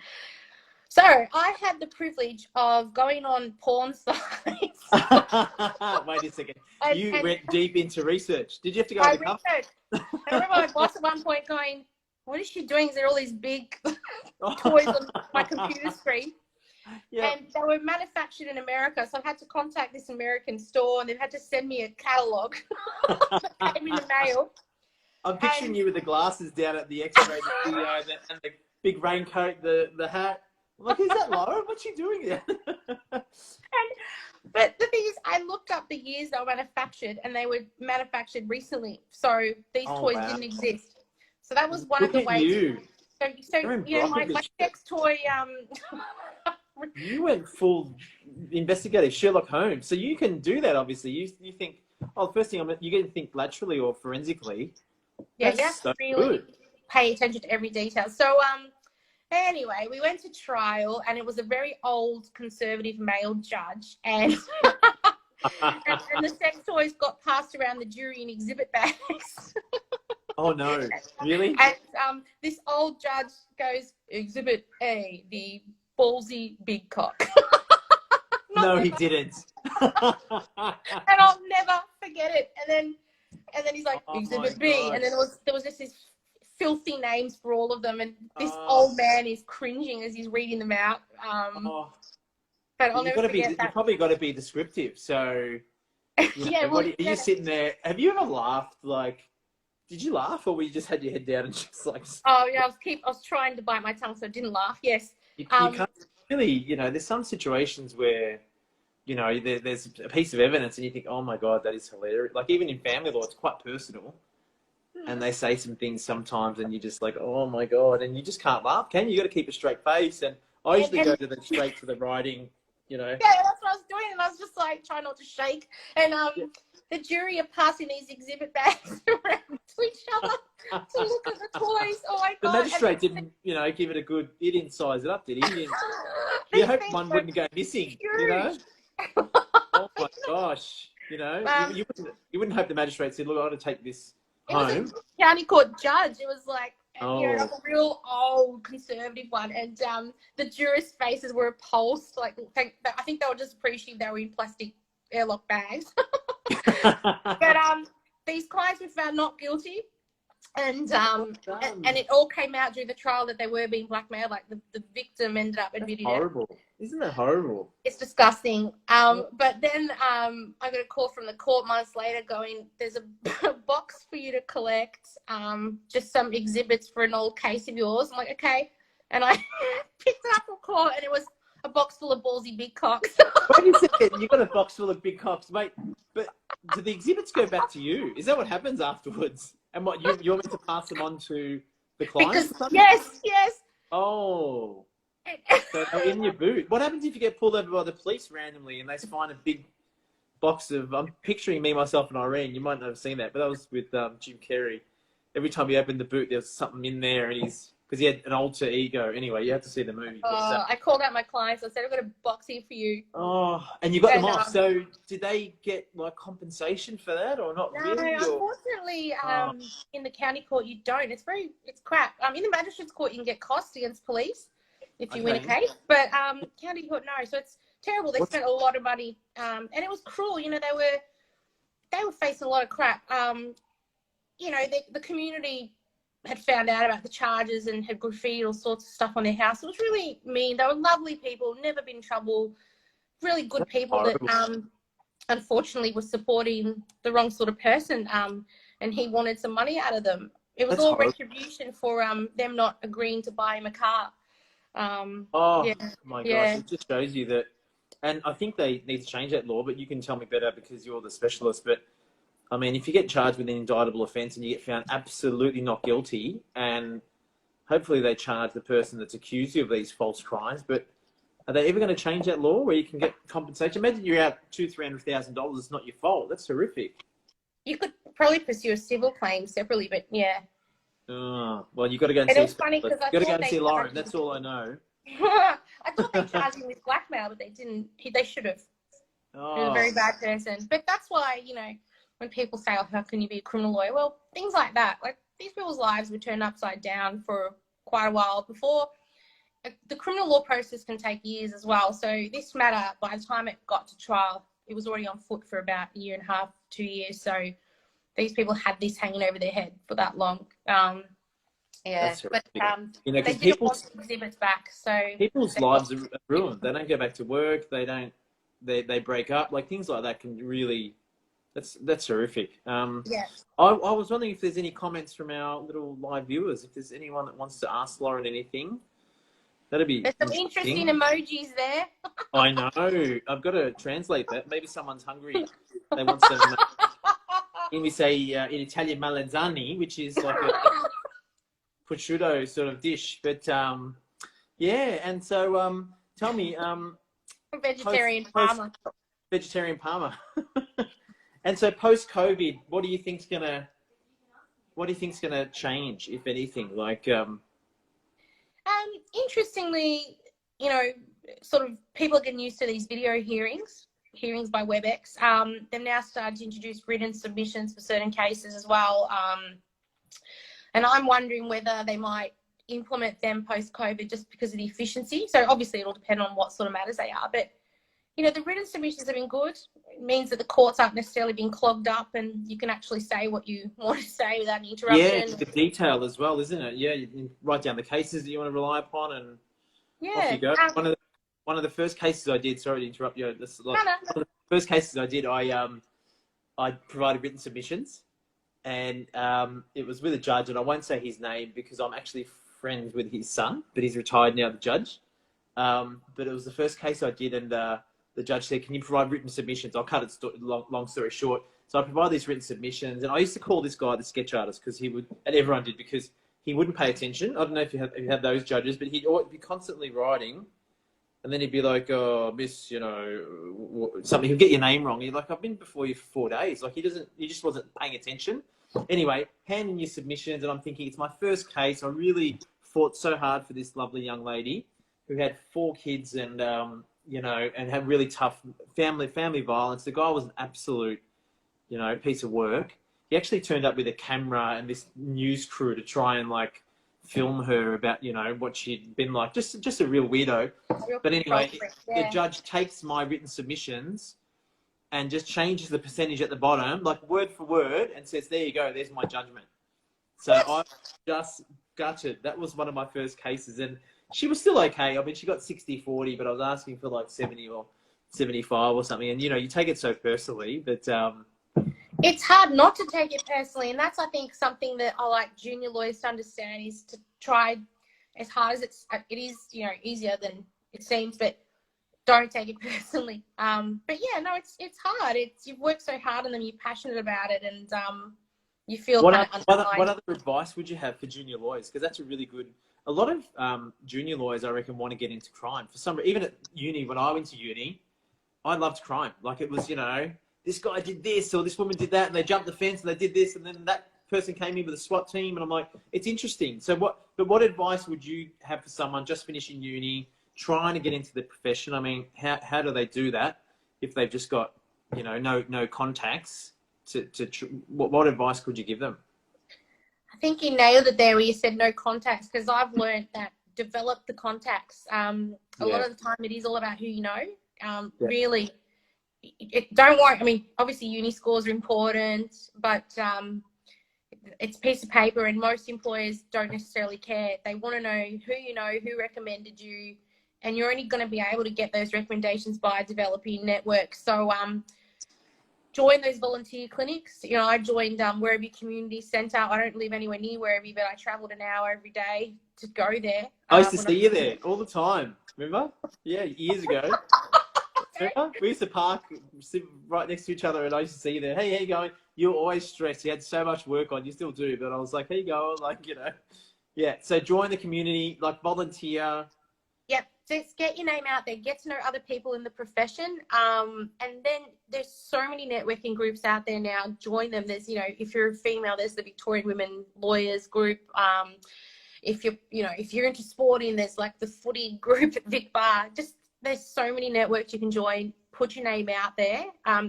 So I had the privilege of going on porn sites. Wait a second. You went deep into research. Did you have to go to the researched. I remember my boss at one point going, "What is she doing? Is there all these big toys on my computer screen?" Yeah. And they were manufactured in America, so I had to contact this American store, and they've had to send me a catalogue that came in the mail. I'm picturing you with the glasses down at the X-ray studio and the big raincoat, the hat. I'm like, is that Lauren? What's she doing there? But the thing is, I looked up the years they were manufactured, and they were manufactured recently. So these toys didn't exist. So that was one of the ways. So my sex toy. You went full investigative Sherlock Holmes. So you can do that. Obviously, you think, oh, the first thing you get to think laterally or forensically. Yeah, That's you have so to really good. pay attention to every detail. So anyway, we went to trial, and it was a very old conservative male judge, and and the sex toys got passed around the jury in exhibit bags. Oh no, really? And this old judge goes, Exhibit A, the ballsy big cock. No, he didn't. And I'll never forget it. And then he's like, Oh Exhibit my B, gosh. and then there was just this filthy names for all of them, and this Oh. old man is cringing as he's reading them out. Oh. But I'll You've never got to forget be. that. You probably got to be descriptive. So, Yeah, well, are you sitting there? Have you ever laughed? Like, did you laugh, or were you just had your head down and just like? Oh yeah, I was trying to bite my tongue so I didn't laugh. Yes. You can't really. There's some situations where, there's a piece of evidence, and you think, oh my god, that is hilarious. Like even in family law, it's quite personal, and they say some things sometimes, and you're just like, oh my god, and you just can't laugh, can you? You got to keep a straight face, and I usually go straight to the writing. Yeah, that's what I was doing, and I was just like trying not to shake. And the jury are passing these exhibit bags around to each other to look at the toys. Oh my god! The magistrate didn't, give it a good. He didn't size it up, did he? You hope one wouldn't go missing. Huge. Oh my gosh! You wouldn't hope the magistrate said, "Look, I got to take this home." It was a county court judge. It was like. Oh. A real old conservative one, and the jurors' faces were repulsed. Like, I think they were just appreciating they were in plastic airlock bags. But these clients were found not guilty, and it all came out during the trial that they were being blackmailed. Like the victim ended up admitting it. Horrible, isn't that horrible? It's disgusting. But then I got a call from the court months later going, there's a box for you to collect, just some exhibits for an old case of yours. I'm like, okay. And I picked it up from court, and it was a box full of ballsy big cocks. Wait a second, you got a box full of big cocks, mate. But do the exhibits go back to you? Is that what happens afterwards? And what you're meant to pass them on to the client? Yes. Oh. So they're in your boot. What happens if you get pulled over by the police randomly and they find a big box of? I'm picturing me, myself, and Irene. You might not have seen that, but that was with Jim Carrey. Every time he opened the boot, there was something in there, and because he had an alter ego. Anyway, you have to see the movie. I called out my clients. I said, I've got a box here for you. Oh, and you got them off. So did they get like compensation for that, or not? No, really? Unfortunately, in the county court you don't. It's crap. In the magistrate's court you can get costs against police if you win a case, but county court no. So it's terrible. They spent a lot of money, and it was cruel. They were facing a lot of crap. The community had found out about the charges and had graffitied all sorts of stuff on their house. It was really mean. They were lovely people, never been in trouble, really good people that unfortunately were supporting the wrong sort of person, and he wanted some money out of them. It was all retribution for them not agreeing to buy him a car. My gosh, it just shows you that. And I think they need to change that law, but you can tell me better because you're the specialist. But if you get charged with an indictable offence and you get found absolutely not guilty, and hopefully they charge the person that's accused you of these false crimes, but are they ever going to change that law where you can get compensation? Imagine you're out $200,000-$300,000. It's not your fault. That's horrific. You could probably pursue a civil claim separately, but yeah. Oh, well, you got to go and see. It's funny because I got to go and see Lauren. That's all I know. I thought they charged him with blackmail, but they didn't. They should have. Oh. He was a very bad person. But that's why, when people say, oh, how can you be a criminal lawyer? Well, things like that. Like, these people's lives were turned upside down for quite a while before. The criminal law process can take years as well. So this matter, by the time it got to trial, it was already on foot for about a year and a half, 2 years. So these people had this hanging over their head for that long. But they didn't want exhibits back. So people's lives are ruined. They don't go back to work. They break up. Like, things like that can really... That's horrific. I was wondering if there's any comments from our little live viewers. If there's anyone that wants to ask Lauren anything, that'd be. There's some interesting emojis there. I know. I've got to translate that. Maybe someone's hungry. They want some. We say in Italian melanzane, which is like a prosciutto sort of dish. But and so tell me, Vegetarian farmer. Vegetarian farmer. And so post-COVID, what do you think's gonna change, if anything? Like, interestingly, you know, sort of people are getting used to these video hearings by WebEx. They've now started to introduce written submissions for certain cases as well. And I'm wondering whether they might implement them post-COVID just because of the efficiency. So obviously it'll depend on what sort of matters they are. But, you know, the written submissions have been good. It means that the courts aren't necessarily being clogged up and you can actually say what you want to say without any interruption. Yeah, it's the detail as well, isn't it? Yeah, you can write down the cases that you want to rely upon and off you go. One of the first cases I did, sorry to interrupt you, one of the first cases I did, I provided written submissions, and it was with a judge, and I won't say his name because I'm actually friends with his son, but he's retired now, the judge. But it was the first case I did, and the judge said, "Can you provide written submissions?" I'll cut it long story short. So I provided these written submissions, and I used to call this guy the sketch artist because he would, and everyone did, because he wouldn't pay attention. I don't know if you had those judges, but he'd be constantly writing. And then he'd be like, "Oh, miss, you know, something." He'll get your name wrong. You're like, "I've been before you for 4 days." Like he just wasn't paying attention. Anyway, handing your submissions, and I'm thinking, it's my first case. I really fought so hard for this lovely young lady who had 4 kids and, you know, and had really tough family violence. The guy was an absolute, you know, piece of work. He actually turned up with a camera and this news crew to try and like film her about, you know, what she'd been like, just a real weirdo. But anyway, the judge takes my written submissions and just changes the percentage at the bottom, like word for word, and says, "There you go, there's my judgment." So I just gutted. That was one of my first cases, and she was still okay. I mean, she got 60-40, but I was asking for like 70 or 75 or something. And, you know, you take it so personally, but it's hard not to take it personally, and that's, I think, something that I like junior lawyers to understand, is to try as hard as it is, you know, easier than it seems, but don't take it personally. But yeah, no, it's hard. You've worked so hard on them, you're passionate about it, and you feel what other advice would you have for junior lawyers? Because that's a really good. A lot of junior lawyers, I reckon, want to get into crime. For some, even at uni, when I went to uni, I loved crime. Like it was, you know, this guy did this or this woman did that, and they jumped the fence and they did this, and then that person came in with a SWAT team, and I'm like, it's interesting. So what advice would you have for someone just finishing uni, trying to get into the profession? I mean, how do they do that if they've just got, you know, no contacts? What advice could you give them? I think you nailed it there where you said no contacts, because I've learned that develop the contacts. A lot of the time it is all about who you know. Really, don't worry. I mean, obviously uni scores are important, but it's a piece of paper, and most employers don't necessarily care. They want to know who recommended you, and you're only going to be able to get those recommendations by developing networks. So join those volunteer clinics. You know, I joined Werribee Community Centre. I don't live anywhere near Werribee, but I travelled an hour every day to go there. I used to see you there all the time. Remember? Yeah, years ago. Remember? We used to park, sit right next to each other, and I used to see you there. Hey, how you going? You were always stressed. You had so much work on. You still do, but I was like, how you going? Like, you know. Yeah, so join the community, like volunteer. Yep, just get your name out there, get to know other people in the profession, and then there's so many networking groups out there now. Join them. There's, you know, if you're a female, there's the Victorian Women Lawyers Group. If you're into sporting, there's like the footy group at Vic Bar. Just there's so many networks you can join. Put your name out there.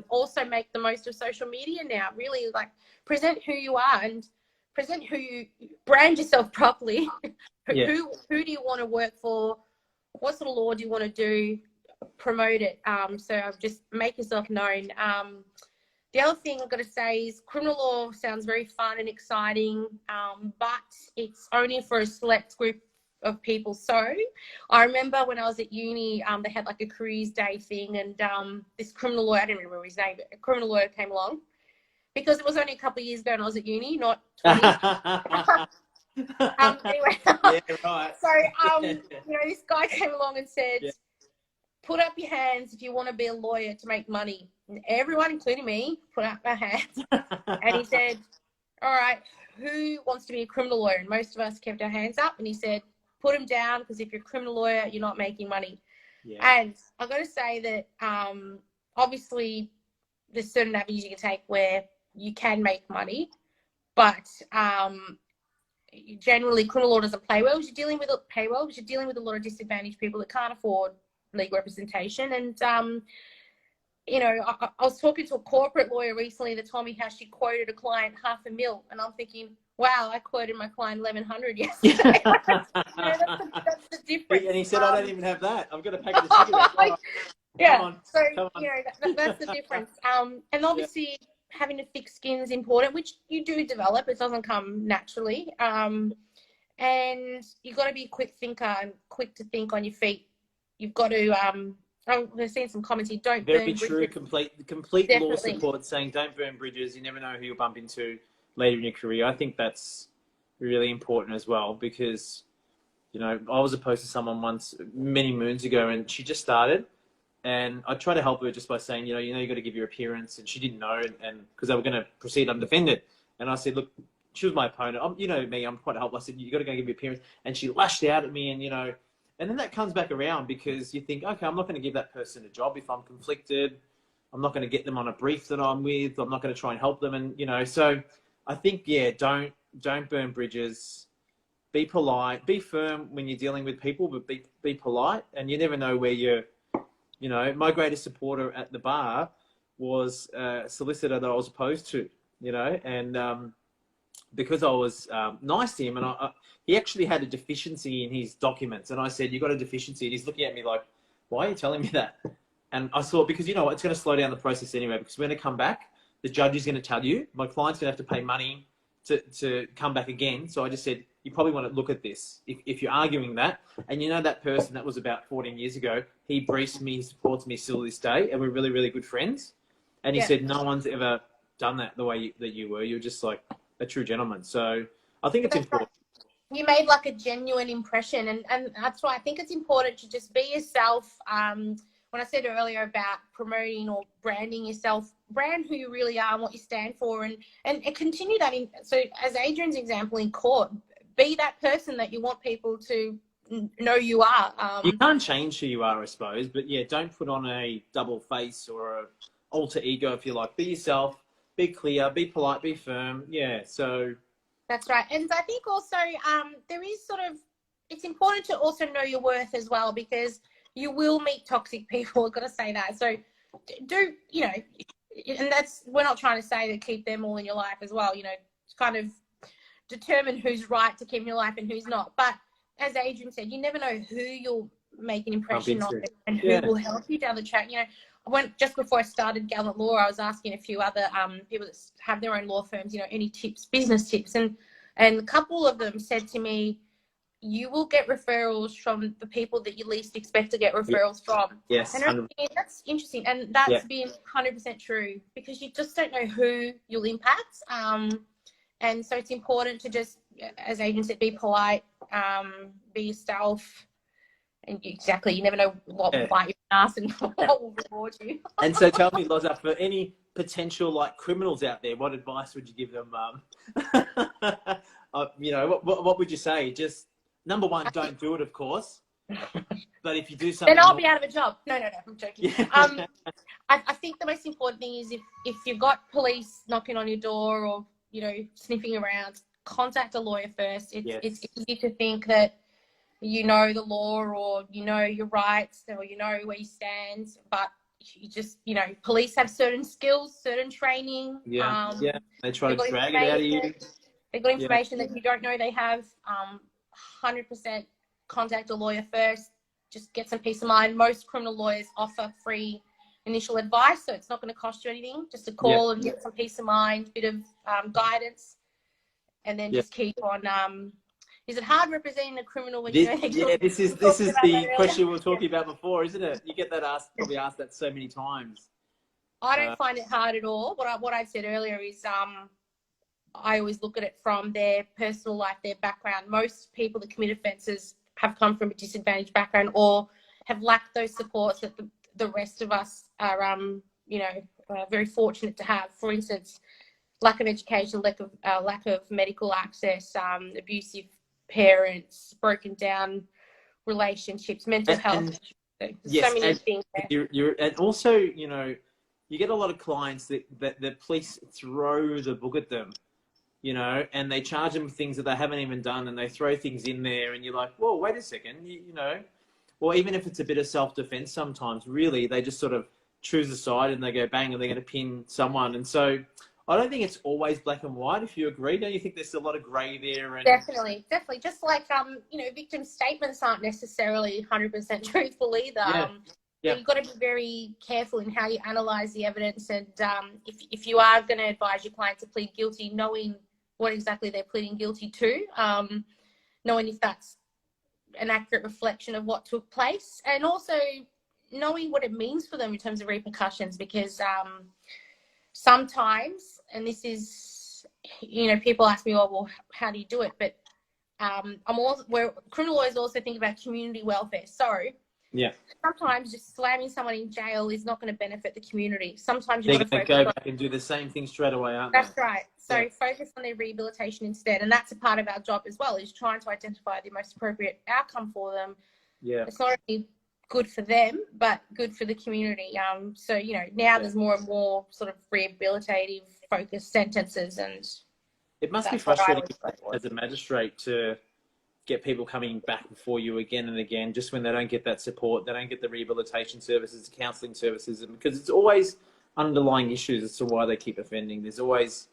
Also make the most of social media now. Really, like, present who you are and present who you brand yourself properly. Yeah. Who do you want to work for? What sort of law do you want to do? Promote it. So just make yourself known. The other thing I've got to say is criminal law sounds very fun and exciting, but it's only for a select group of people. So I remember when I was at uni, they had like a careers day thing, and this criminal lawyer, I don't remember his name, but a criminal lawyer came along, because it was only a couple of years ago and I was at uni, not 20. Anyway, yeah, right. So you know, this guy came along and said, put up your hands if you want to be a lawyer to make money. And everyone, including me, put up our hands. And he said, all right, who wants to be a criminal lawyer? And most of us kept our hands up, and he said, put them down, because if you're a criminal lawyer, you're not making money. Yeah. And I've got to say that obviously there's certain avenues you can take where you can make money, but generally criminal law doesn't pay well. You're dealing with a lot of disadvantaged people that can't afford legal representation. And you know, I was talking to a corporate lawyer recently that told me how she quoted a client $500,000, and I'm thinking, wow, I quoted my client 1,100 yesterday. That's the difference. And he said, I don't even have that. I've got a packet of cigarettes. Like, yeah, so Come on. you know that's the difference. And obviously having a thick skin is important, which you do develop. It doesn't come naturally. And you've got to be a quick thinker and quick to think on your feet. You've got to I've seen some comments here. Don't Very burn true. bridges. Complete law Definitely. support saying don't burn bridges. You never know who you'll bump into later in your career. I think that's really important as well because, you know, I was opposed to someone once many moons ago and she just started and I tried to help her just by saying, you know, you got to give your appearance, and she didn't know, and because they were going to proceed undefended. And I said, look, she was my opponent. You know me, I'm quite helpful. I said, you got to go give your appearance. And she lashed out at me and, you know, and then that comes back around because you think, okay, I'm not going to give that person a job if I'm conflicted. I'm not going to get them on a brief that I'm with. I'm not going to try and help them. And, you know, so I think, yeah, don't burn bridges. Be polite. Be firm when you're dealing with people, but be polite. And you never know where you're, you know, my greatest supporter at the bar was a solicitor that I was opposed to, you know, and because I was nice to him, and he actually had a deficiency in his documents, and I said, "You got a deficiency," and he's looking at me like, "Why are you telling me that?" And I thought, because you know what, it's going to slow down the process anyway. Because when I come back, the judge is going to tell you, my client's going to have to pay money to come back again. So I just said, you probably want to look at this if you're arguing that. And you know that person that was about 14 years ago, he briefs me, he supports me still to this day, and we're really, really good friends. And he said, no one's ever done that the way that you were. You're just like a true gentleman. So I think it's important. You made like a genuine impression, and that's why I think it's important to just be yourself. When I said earlier about promoting or branding yourself, brand who you really are and what you stand for, and continue that. So as Adrian's example in court, be that person that you want people to know you are. You can't change who you are, I suppose, but yeah, don't put on a double face or a alter ego, if you like. Be yourself, be clear, be polite, be firm. Yeah, so. That's right. And I think also there is it's important to also know your worth as well, because you will meet toxic people. I've got to say that. So do, you know, and we're not trying to say that keep them all in your life as well, you know, kind of determine who's right to keep in your life and who's not. But as Adrian said, you never know who you'll make an impression on and who will help you down the track. You know, just before I started Gallant Law, I was asking a few other people that have their own law firms, you know, any tips, business tips. And a couple of them said to me, you will get referrals from the people that you least expect to get referrals from. Yes. And that's interesting. And that's been 100% true, because you just don't know who you'll impact. And so it's important to just, as Adrian said, be polite, be yourself. And exactly, you never know what will bite your ass and what will reward you. And so tell me, Loza, for any potential like criminals out there, what advice would you give them? You know, what would you say? Just number one, don't do it, of course. But if you do something, then I'll be out of a job. No, I'm joking. Yeah. I think the most important thing is if you've got police knocking on your door or, you know, sniffing around, contact a lawyer first. It's easy to think that you know the law or you know your rights or you know where you stand, but you just, you know, police have certain skills, certain training. They try to drag it out of you. They've got information that you don't know they have. 100% contact a lawyer first. Just get some peace of mind. Most criminal lawyers offer free initial advice, so it's not going to cost you anything. Just a call and get some peace of mind, bit of guidance, and then just keep on. Is it hard representing a criminal when you know they this is the question we were talking about before, isn't it? You get that probably asked that so many times. I don't find it hard at all. What I said earlier is I always look at it from their personal life, their background. Most people that commit offences have come from a disadvantaged background or have lacked those supports that the rest of us are, you know, very fortunate to have. For instance, lack of education, lack of medical access, abusive parents, broken down relationships, mental health. So there's Yes, so many and things there. and also, you know, you get a lot of clients that the police throw the book at them, you know, and they charge them things that they haven't even done, and they throw things in there, and you're like, whoa, wait a second, you know, or even if it's a bit of self-defense, sometimes really they just sort of choose a side and they go bang, and they're going to pin someone. And so I don't think it's always black and white. If you agree, don't you think there's a lot of grey there? And Definitely. Just like you know, victim statements aren't necessarily 100% truthful either. Yeah. So you've got to be very careful in how you analyze the evidence, and if you are going to advise your client to plead guilty, knowing what exactly they're pleading guilty to, knowing if that's an accurate reflection of what took place, and also knowing what it means for them in terms of repercussions, because sometimes, and this is, you know, people ask me, oh, well, how do you do it? But criminal lawyers also think about community welfare. So yeah, sometimes just slamming someone in jail is not going to benefit the community. Sometimes they're you've got going to to go focus back and do the same thing straight away, aren't That's they? right. So focus on their rehabilitation instead. And that's a part of our job as well, is trying to identify the most appropriate outcome for them. Yeah. It's not only good for them, but good for the community. So, you know, now there's more and more sort of rehabilitative focused sentences, and it must be frustrating as a magistrate to get people coming back before you again and again, just when they don't get that support, they don't get the rehabilitation services, the counselling services, and because it's always underlying issues as to why they keep offending. There's always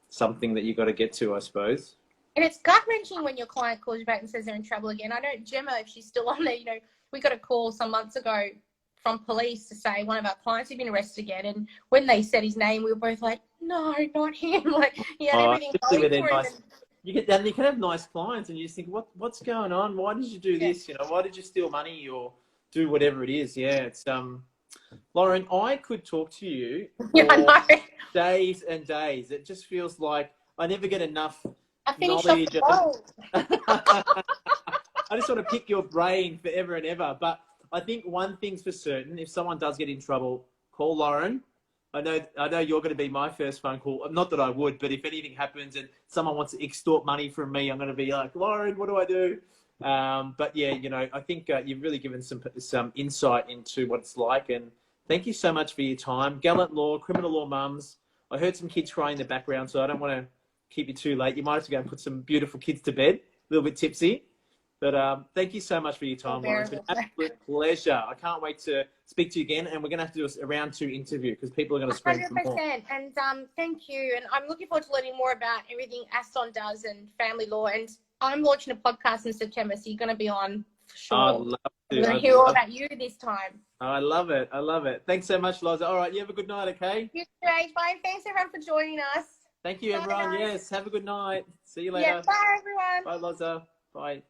something that you've got to get to, I suppose. And it's gut-wrenching when your client calls you back and says they're in trouble again. I know Gemma, if she's still on there, you know, we got a call some months ago from police to say one of our clients had been arrested again. And when they said his name, we were both like, no, not him. Like, he had everything going for him. Nice. You get that, you can have nice clients, and you just think, what's going on? Why did you do this? You know, why did you steal money or do whatever it is? Yeah, it's Lauren, I could talk to you for days and days. It just feels like I never get enough knowledge. I just want to pick your brain forever and ever. But I think one thing's for certain: if someone does get in trouble, call Lauren. I know you're going to be my first phone call. Not that I would, but if anything happens and someone wants to extort money from me, I'm going to be like, Lauren, what do I do? But yeah, you know, I think you've really given some insight into what it's like, and thank you so much for your time. Gallant Law, Criminal Law Mums. I heard some kids crying in the background, so I don't want to keep you too late. You might have to go and put some beautiful kids to bed, a little bit tipsy. But thank you so much for your time, Lauren. It's been an absolute pleasure. I can't wait to speak to you again, and we're going to have to do a round 2 interview because people are going to scream for more. 100%. And thank you. And I'm looking forward to learning more about everything Aston does and family law. And I'm launching a podcast in September, so you're going to be on for sure. I'd love to. I'm going to hear all about you this time. I love it. I love it. Thanks so much, Loza. All right, you have a good night, okay? You too, Bye. Thanks, everyone, for joining us. Thank you, everyone. Bye. Yes, have a good night. See you later. Yeah, bye, everyone. Bye, Loza. Bye.